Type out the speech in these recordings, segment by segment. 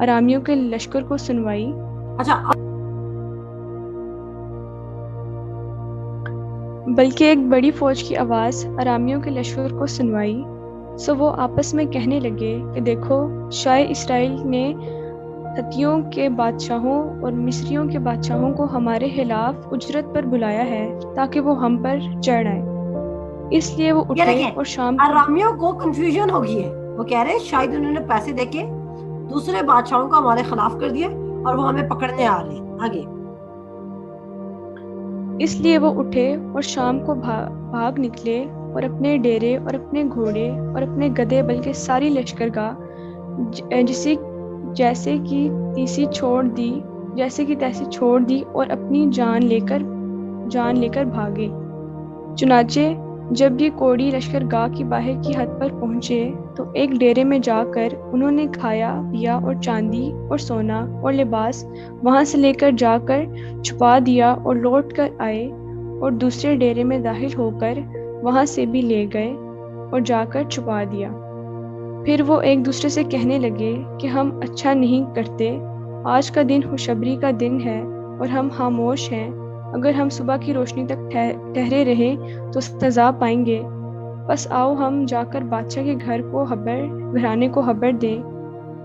ارامیوں کے لشکر کو سنوائی۔ اچھا بلکہ ایک بڑی فوج کی آواز ارامیوں کے لشکر کو سنوائی۔ سو وہ آپس میں کہنے لگے کہ دیکھو، شاہ اسرائیل نے ہتھیوں کے بادشاہوں اور مصریوں کے بادشاہوں کو ہمارے خلاف اجرت پر بلایا ہے تاکہ وہ ہم پر چڑھ آئے۔ اس لیے وہ یہ اٹھے دیکھیں، اور شام ارامیوں کو کنفیوژن ہو گئی ہے، وہ کہہ رہے ہیں شاید انہوں نے پیسے دے کے دوسرے بادشاہوں کو ہمارے خلاف کر دیا اور وہ ہمیں پکڑنے آ رہے ہیں۔ آگے اس لیے وہ اٹھے اور شام کو بھاگ نکلے اور اپنے ڈیرے اور اپنے گھوڑے اور اپنے گدھے بلکہ ساری لشکرگاہ جیسے کی تیسی چھوڑ دی اور اپنی جان لے کر بھاگے۔ چنانچہ جب یہ کوڑی لشکرگاہ کی باہر کی حد پر پہنچے تو ایک ڈیرے میں جا کر انہوں نے کھایا پیا اور چاندی اور سونا اور لباس وہاں سے لے کر جا کر چھپا دیا اور لوٹ کر آئے اور دوسرے ڈیرے میں داخل ہو کر وہاں سے بھی لے گئے اور جا کر چھپا دیا۔ پھر وہ ایک دوسرے سے کہنے لگے کہ ہم اچھا نہیں کرتے، آج کا دن خوشخبری کا دن ہے اور ہم خاموش ہیں، اگر ہم صبح کی روشنی تک ٹھہرے رہیں تو سزا پائیں گے، بس آؤ ہم جا کر بادشاہ کے گھرانے کو خبر دیں۔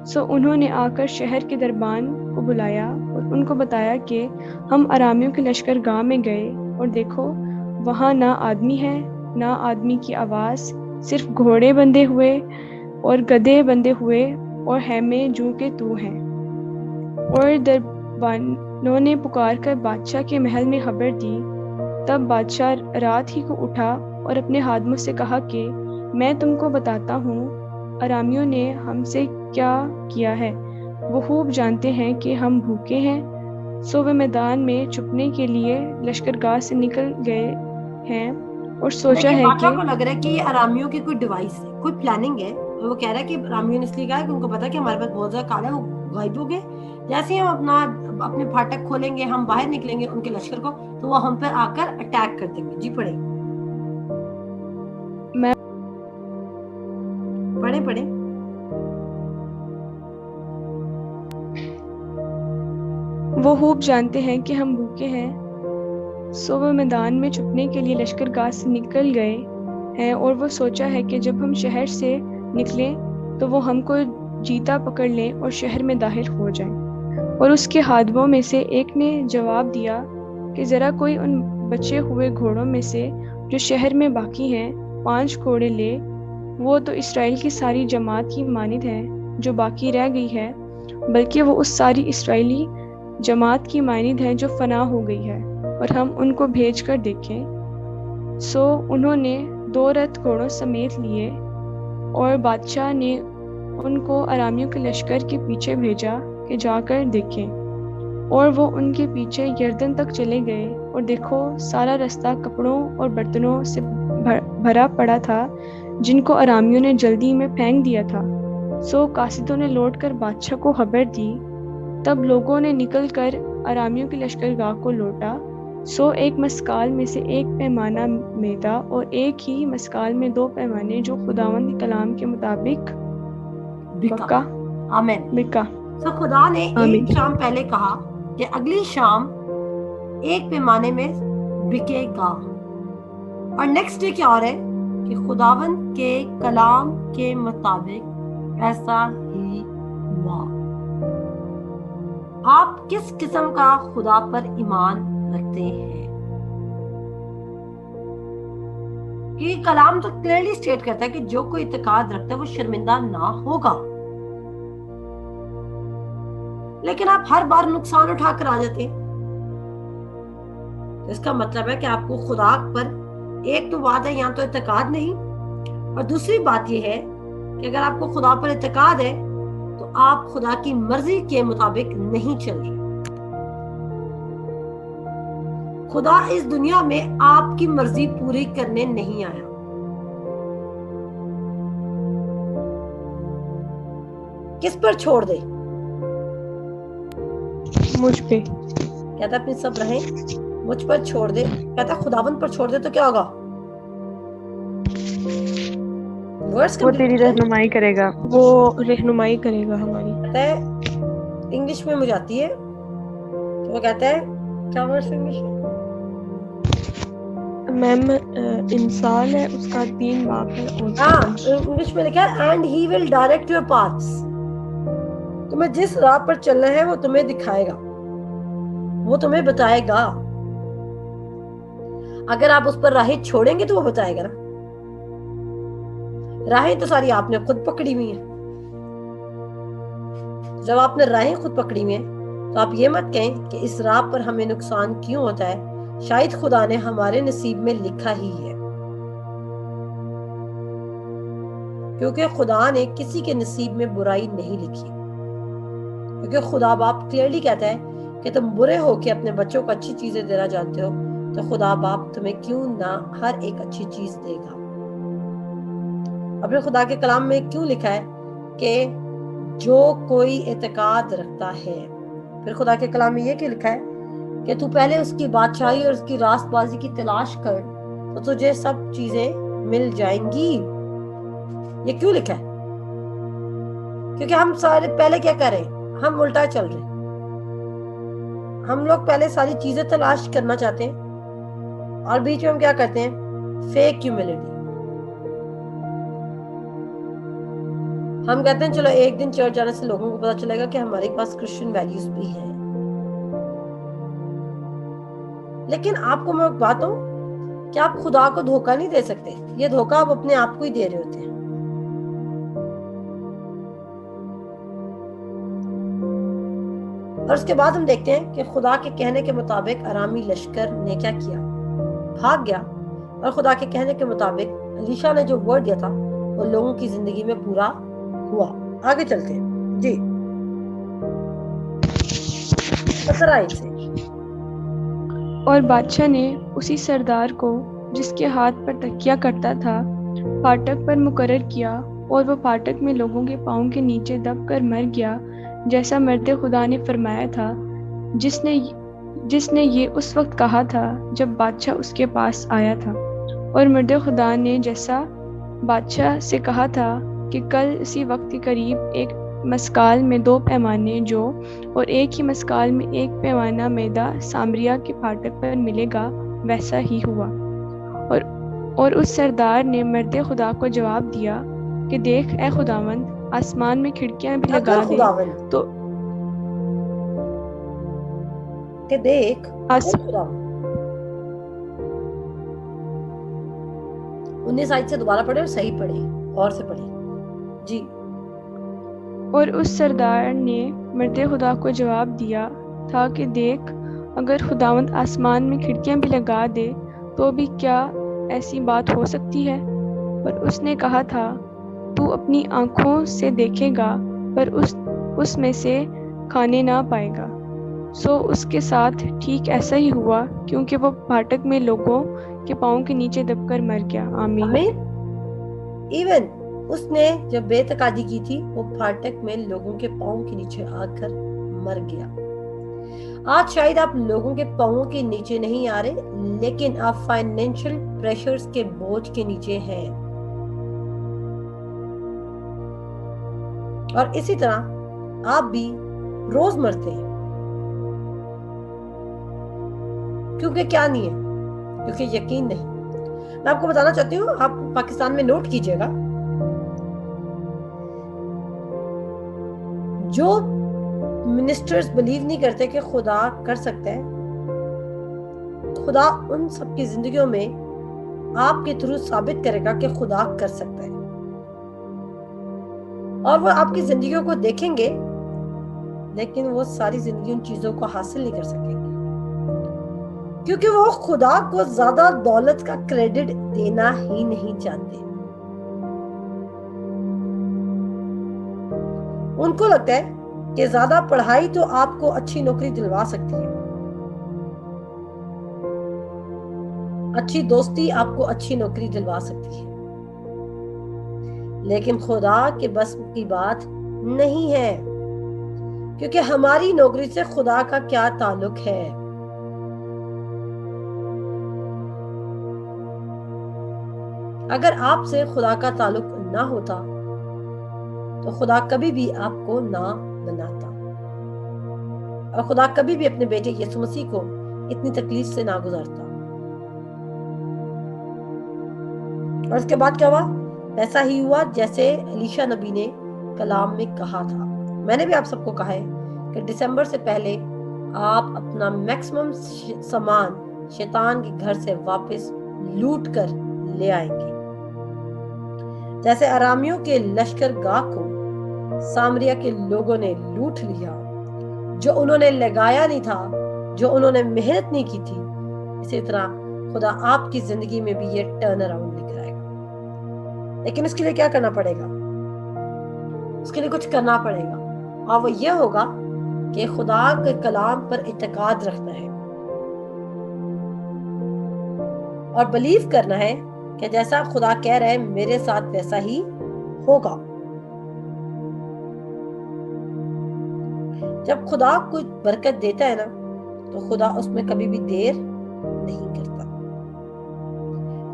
سو انہوں نے آ کر شہر کے دربان کو بلایا اور ان کو بتایا کہ ہم ارامیوں کے لشکرگاہ میں گئے اور دیکھو، وہاں نہ آدمی ہے نہ آدمی کی آواز، صرف گھوڑے بندھے ہوئے اور گدھے بندھے ہوئے اور خیمے جوں کے تو ہیں۔ اور دربانوں نے پکار کر بادشاہ کے محل میں خبر دی۔ تب بادشاہ رات ہی کو اٹھا اور اپنے خادموں سے کہا کہ میں تم کو بتاتا ہوں ارامیوں نے ہم سے کیا کیا ہے، وہ خوب جانتے ہیں کہ ہم بھوکے ہیں۔ سو وہ میدان میں چھپنے کے لیے لشکرگاہ سے نکل گئے ہیں اور سوچا دیکھیں، ہے بادشاہ کہ کو لگ رہا ہے کہ یہ ارامیوں کی کوئی ڈیوائس ہے، کوئی پلاننگ ہے۔ وہ کہہ رہا ہے کہ ارامیوں نے اس لیے کہا ہے کہ ان کو پتا ہے کہ ہمارے پاس بہت زیادہ کال ہے، وہ غائب ہو گئے، جیسے ہی ہم اپنے پھاٹک کھولیں گے، ہم باہر نکلیں گے ان کے لشکر کو، تو وہ ہم پر آ کر اٹیک کر دیں گے۔ جی پڑھیں پڑھیں۔ وہ خوب جانتے ہیں کہ ہم بھوکے ہیں۔ سو وہ میدان میں چھپنے کے لیے لشکرگاہ سے نکل گئے ہیں اور وہ سوچا ہے کہ جب ہم شہر سے نکلیں تو وہ ہم کو جیتا پکڑ لیں اور شہر میں داخل ہو جائیں۔ اور اس کے خادموں میں سے ایک نے جواب دیا کہ ذرا کوئی ان بچے ہوئے گھوڑوں میں سے جو شہر میں باقی ہیں 5 گھوڑے لے، وہ تو اسرائیل کی ساری جماعت کی مانند ہے جو باقی رہ گئی ہے، بلکہ وہ اس ساری اسرائیلی جماعت کی مانند ہے جو فنا ہو گئی ہے، اور ہم ان کو بھیج کر دیکھیں۔ سو انہوں نے 2 رتھ گھوڑوں سمیت لیے اور بادشاہ نے ان کو ارامیوں کے لشکر کے پیچھے بھیجا کہ جا کر دیکھیں، اور وہ ان کے پیچھے یردن تک چلے گئے اور دیکھو، سارا رستہ کپڑوں اور برتنوں سے بھرا پڑا تھا جن کو ارامیوں نے جلدی میں پھینک دیا تھا۔ سو قاصدوں نے لوٹ کر بادشاہ کو خبر دی۔ تب لوگوں نے نکل کر ارامیوں کی لشکرگاہ کو لوٹا۔ سو ایک مسکال میں سے 1 پیمانہ میدا اور ایک ہی مسکال میں 2 پیمانے جو خداوند کے کلام کے مطابق بکا۔ آمین۔ بکا۔ سو خدا نے آمین۔ ایک شام پہلے کہا کہ اگلی شام 1 پیمانے میں بکے گا، اور نیکسٹ ڈے کیا ہو رہا ہے کہ خداوند کے کلام کے مطابق ایسا ہی ہوا۔ آپ کس قسم کا خدا پر ایمان رکھتے ہیں؟ کہ کلام تو کلیئرلی اسٹیٹ کرتا ہے کہ جو کوئی اعتقاد رکھتا ہے وہ شرمندہ نہ ہوگا، لیکن آپ ہر بار نقصان اٹھا کر آ جاتے ہیں۔ اس کا مطلب ہے کہ آپ کو خدا پر ایک تو بات ہے، یہاں تو اعتقاد نہیں، اور دوسری بات یہ ہے کہ اگر آپ کو خدا پر اعتقاد ہے تو آپ خدا کی مرضی کے مطابق نہیں چل رہے۔ خدا اس دنیا میں آپ کی مرضی پوری کرنے نہیں آیا۔ کس پر چھوڑ دے؟ مجھ پہ۔ کہتا اپنی سب رہیں مجھ پر چھوڑ دے، کہتا خداوند پر چھوڑ دے تو کیا ہوگا؟ وہ تیری رہنمائی کرے گا، وہ رہنمائی کرے گا ہماری۔ کہتا ہے انگلش میں مجھے آتی ہے، تو وہ کہتا ہے کیا ورڈ انگلش میں؟ میم انسان ہے، اس کا 3 باپ ہے اور ہاں انگلش میں لکھا ہے and he will direct your paths, تمہیں جس راہ پر چلنا ہے وہ تمہیں دکھائے گا، وہ تمہیں بتائے گا. اگر آپ اس پر راہیں چھوڑیں گے تو وہ بتائے گا نا. راہیں تو ساری آپ نے خود پکڑی ہوئی ہیں. جب آپ نے راہیں خود پکڑی ہوئی ہیں تو آپ یہ مت کہیں کہ اس راہ پر ہمیں نقصان کیوں ہوتا ہے، شاید خدا نے ہمارے نصیب میں لکھا ہی ہے. کیونکہ خدا نے کسی کے نصیب میں برائی نہیں لکھی، کیونکہ خدا باپ کلیئرلی کہتا ہے کہ تم برے ہو کے اپنے بچوں کو اچھی چیزیں دینا چاہتے ہو، تو خدا باپ تمہیں کیوں نہ ہر ایک اچھی چیز دے گا. اپنے خدا کے کلام میں کیوں لکھا ہے کہ جو کوئی اعتقاد رکھتا ہے، پھر خدا کے کلام میں یہ کیوں لکھا ہے کہ تو پہلے اس کی بادشاہی اور اس کی راست بازی کی تلاش کر تو تجھے سب چیزیں مل جائیں گی. یہ کیوں لکھا ہے؟ کیونکہ ہم سارے پہلے کیا کر رہے ہیں، ہم الٹا چل رہے ہیں. ہم لوگ پہلے ساری چیزیں تلاش کرنا چاہتے ہیں اور بیچ میں ہم کیا کرتے ہیں، فیک ہیوملٹی. ہم کہتے ہیں چلو ایک دن چرچ جانے سے لوگوں کو پتا چلے گا کہ ہمارے پاس کرسچن ویلیوز بھی ہیں. لیکن آپ کو میں بات ہوں کہ آپ خدا کو دھوکہ نہیں دے سکتے، یہ دھوکہ آپ اپنے آپ کو ہی دے رہے ہوتے ہیں. اور اس کے بعد ہم دیکھتے ہیں کہ خدا کے کہنے کے مطابق ارامی لشکر نے کیا کیا، بھاگ گیا، اور خدا کے کہنے کے مطابق الیشا نے جو ورڈ دیا تھا وہ لوگوں کی زندگی میں پورا ہوا. آگے چلتے ہیں جی 17 سے. اور بادشاہ نے اسی سردار کو جس کے ہاتھ پر تکیہ کرتا تھا پھاٹک پر مقرر کیا، اور وہ پھاٹک میں لوگوں کے پاؤں کے نیچے دب کر مر گیا، جیسا مرد خدا نے فرمایا تھا، جس نے یہ اس وقت کہا تھا جب بادشاہ اس کے پاس آیا تھا. اور مرد خدا نے جیسا بادشاہ سے کہا تھا کہ کل اسی وقت کے قریب ایک مسکال میں 2 پیمانے جو اور ایک ہی مسکال میں 1 پیمانہ میدہ سامریا کے پھاٹک پر ملے گا، ویسا ہی ہوا. اور اس سردار نے مرد خدا کو جواب دیا کہ دیکھ اے خداوند، آسمان میں کھڑکیاں بھی لگا اگر دے خداوند تو کہ دیکھ خداوند 19 آیت سے دوبارہ پڑھے اور صحیح پڑھے، اور سے پڑھے جی. اور اس سردار نے مرد خدا کو جواب دیا تھا کہ دیکھ اگر خداوند آسمان میں کھڑکیاں بھی لگا دے تو بھی کیا ایسی بات ہو سکتی ہے؟ اور اس نے کہا تھا تو اپنی آنکھوں سے دیکھے گا پر اس میں سے کھانے نہ پائے گا. سو اس کے ساتھ ٹھیک ایسا ہی ہوا، کیونکہ وہ پھاٹک میں لوگوں کے پاؤں کے نیچے دب کر مر گیا. آمین. ایون اس نے جب بے تقادی کی تھی وہ پھاٹک میں لوگوں کے پاؤں کے نیچے آ کر مر گیا. آج شاید آپ لوگوں کے پاؤں کے نیچے نہیں آ رہے، لیکن آپ فائنینشل پریشرز کے بوجھ کے نیچے ہیں. اور اسی طرح آپ بھی روز مرتے ہیں. کیونکہ کیا نہیں ہے؟ کیونکہ یقین نہیں. میں آپ کو بتانا چاہتی ہوں، آپ پاکستان میں نوٹ کیجئے گا، جو منسٹرز بلیو نہیں کرتے کہ خدا کر سکتا ہے، خدا ان سب کی زندگیوں میں آپ کے تھرو ثابت کرے گا کہ خدا کر سکتا ہے. اور وہ آپ کی زندگیوں کو دیکھیں گے، لیکن وہ ساری زندگی ان چیزوں کو حاصل نہیں کر سکیں گے، کیونکہ وہ خدا کو زیادہ دولت کا کریڈٹ دینا ہی نہیں چاہتے. ان کو لگتا ہے کہ زیادہ پڑھائی تو آپ کو اچھی نوکری دلوا سکتی ہے، اچھی دوستی آپ کو اچھی نوکری دلوا سکتی ہے، لیکن خدا کے بس کی بات نہیں ہے، کیونکہ ہماری نوکری سے خدا کا کیا تعلق ہے. اگر آپ سے خدا کا تعلق نہ ہوتا تو خدا کبھی بھی آپ کو نہ بناتا. اور خدا کبھی بھی اپنے بیٹے یسوع مسیح کو اتنی تکلیف سے نہ گزارتا. اور اس کے بعد کیا ہوا؟ ایسا ہی ہوا جیسے الیشا نبی نے کلام میں کہا تھا. میں نے بھی آپ سب کو کہا ہے کہ دسمبر سے پہلے آپ اپنا میکسیمم سامان شیطان کے گھر سے واپس لوٹ کر لے آئیں گے. جیسے ارامیوں کے لشکر گاہ کو سامریا کے لوگوں نے لوٹ لیا، جو انہوں نے لگایا نہیں تھا، جو انہوں نے محنت نہیں کی تھی، اسی طرح خدا آپ کی زندگی میں بھی یہ ٹرن اراؤنڈ لے کر آئے گا. لیکن اس کے لیے کیا کرنا پڑے گا؟ اس کے لیے کچھ کرنا پڑے گا، اور وہ یہ ہوگا کہ خدا کے کلام پر اعتقاد رکھنا ہے اور بلیو کرنا ہے کہ جیسا خدا کہہ رہے ہیں میرے ساتھ ویسا ہی ہوگا. جب خدا کچھ برکت دیتا ہے نا تو خدا اس میں کبھی بھی دیر نہیں کرتا.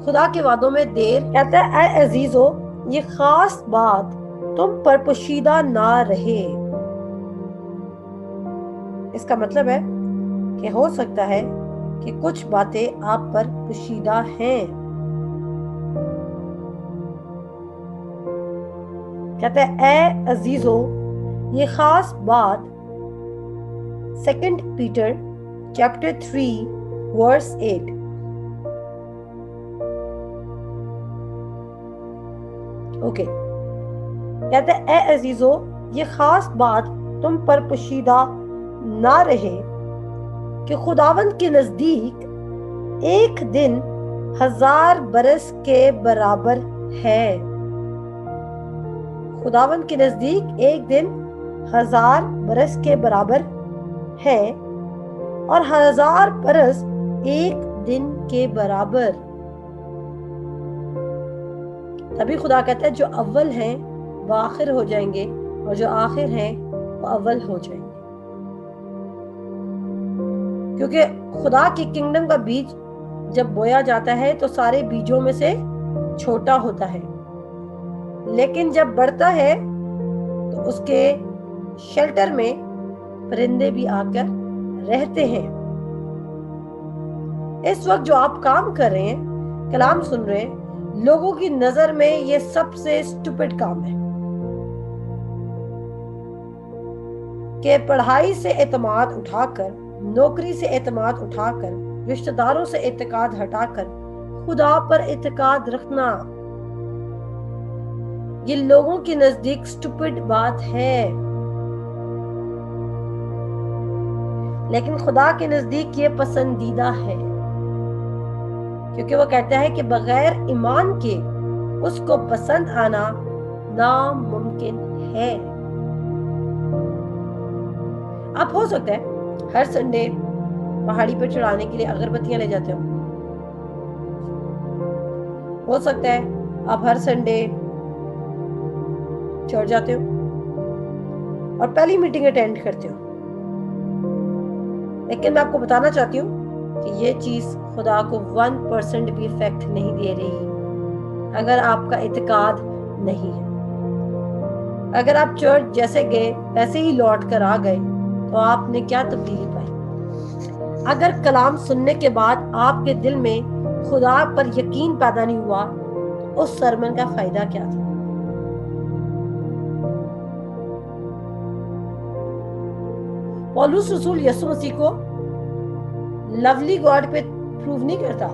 خدا کے وعدوں میں دیر کہتا ہے اے عزیزو یہ خاص بات تم پر پوشیدہ نہ رہے. اس کا مطلب ہے کہ ہو سکتا ہے کہ کچھ باتیں آپ پر پوشیدہ ہیں. کہتا ہے اے عزیزو یہ خاص بات 2 پیٹر چیپٹر 3 ورس 8. اوکے کہتا ہے اے عزیزو یہ خاص بات تم پر پوشیدہ نہ رہے کہ خداوند کے نزدیک ایک دن 1000 برس کے برابر ہے. خداوند کے نزدیک ایک دن 1000 برس کے برابر ہے اور 1000 برس ایک دن کے برابر. تبھی خدا کہتا ہے جو اول ہیں وہ آخر ہو جائیں گے اور جو آخر ہیں وہ اول ہو جائیں گے. کیونکہ خدا کی کنگڈم کا بیج جب بویا جاتا ہے تو سارے بیجوں میں سے چھوٹا ہوتا ہے، لیکن جب بڑھتا ہے تو اس کے شیلٹر میں پرندے بھی آ کر رہتے ہیں. اس وقت جو آپ کام کر رہے ہیں، کلام سن رہے ہیں، لوگوں کی نظر میں یہ سب سے اسٹوپڈ کام ہے کہ پڑھائی سے اعتماد اٹھا کر، نوکری سے اعتماد اٹھا کر، رشتہ داروں سے اعتقاد ہٹا کر خدا پر اعتقاد رکھنا یہ لوگوں کے نزدیک اسٹوپڈ بات ہے، لیکن خدا کے نزدیک یہ پسندیدہ ہے. کیونکہ وہ کہتا ہے کہ بغیر ایمان کے اس کو پسند آنا ناممکن ہے. آپ ہو سکتا ہے ہر سنڈے پہاڑی پر چڑھانے کے لیے اگربتیاں لے جاتے ہو سکتا ہے آپ ہر سنڈے چڑھ جاتے ہو اور پہلی میٹنگ اٹینڈ کرتے ہو، لیکن میں آپ کو بتانا چاہتی ہوں کہ یہ چیز خدا کو 1% بھی افیکٹ نہیں دے رہی اگر آپ کا اعتقاد نہیں ہے. اگر آپ چرچ جیسے گئے ویسے ہی لوٹ کر آ گئے تو آپ نے کیا تبدیلی پائی؟ اگر کلام سننے کے بعد آپ کے دل میں خدا پر یقین پیدا نہیں ہوا تو اس سرمن کا فائدہ کیا تھا؟ پولس رسول یسوع مسیح کو لولی گاڈ پہ پروو نہیں کرتا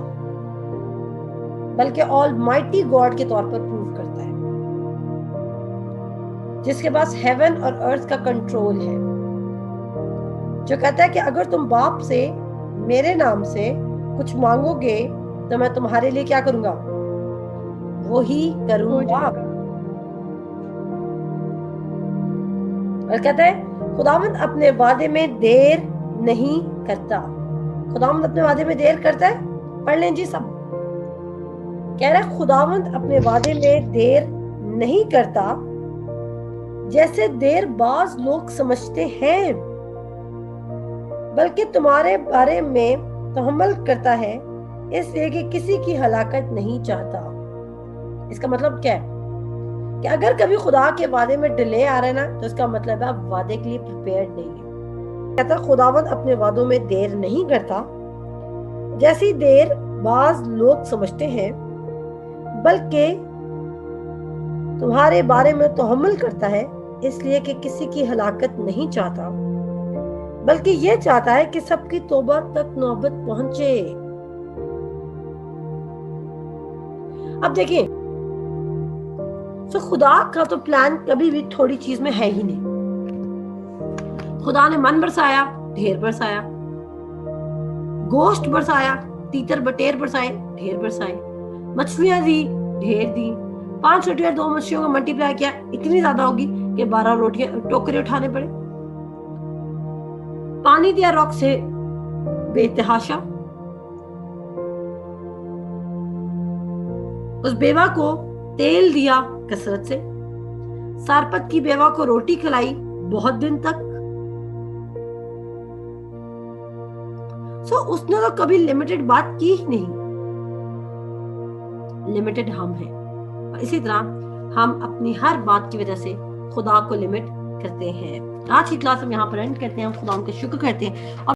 بلکہ آل مائٹی گاڈ کے طور پر پروو کرتا ہے، جس کے پاس ہیون اور ارتھ کا کنٹرول ہے، جو کہتا ہے کہ اگر تم باپ سے میرے نام سے کچھ مانگو گے تو میں تمہارے لیے کیا کروں گا؟ وہی کروں گا. اور کہتا ہے خداوند اپنے وعدے میں دیر نہیں کرتا. خداوند اپنے وعدے میں دیر کرتا ہے؟ پڑھ لیں جی سب. کہہ رہا ہے خداوند اپنے وعدے میں دیر نہیں کرتا جیسے دیر بعض لوگ سمجھتے ہیں، بلکہ تمہارے بارے میں تحمل کرتا ہے اس لیے کہ کسی کی ہلاکت نہیں چاہتا. اس کا مطلب کیا ہے؟ کہ اگر کبھی خدا کے وعدے میں ڈیلے آ رہا ہے نا تو اس کا مطلب ہے آپ وعدے کے لیے پریپیئرڈ نہیں ہے. کہتا خداوند اپنے وعدوں میں دیر نہیں کرتا، جیسی دیر بعض لوگ سمجھتے ہیں، بلکہ تمہارے بارے میں تحمل کرتا ہے، اس لیے کہ کسی کی ہلاکت نہیں چاہتا بلکہ یہ چاہتا ہے کہ سب کی توبہ تک نوبت پہنچے۔ اب دیکھیں، تو خدا کا تو پلان کبھی بھی تھوڑی چیز میں ہے ہی نہیں۔ خدا نے من برسایا، ڈھیر برسایا، گوشت برسایا، تیتر بٹیر برسائے، ڈھیر برسائے، مچھلیاں دی، ڈھیر دی، 5 روٹی اور 2 مچھلیوں کا ملٹی پلائی کیا، اتنی زیادہ ہوگی کہ 12 روٹیاں ٹوکرے اٹھانے پڑے۔ پانی دیا روک سے بے تحاشا، اس بیوہ کو تیل دیا کثرت سے، سارپت کی بیوہ کو روٹی کھلائی بہت دن تک۔ اس نے تو کبھی لمیٹڈ بات کی ہی نہیں۔ لمیٹڈ ہم ہیں، اور اسی طرح ہم اپنی ہر بات کی وجہ سے خدا کو لمٹ کرتے ہیں۔ آج کی کلاس ہم یہاں پر اینڈ کرتے ہیں، خدا ان کا شکر کرتے ہیں۔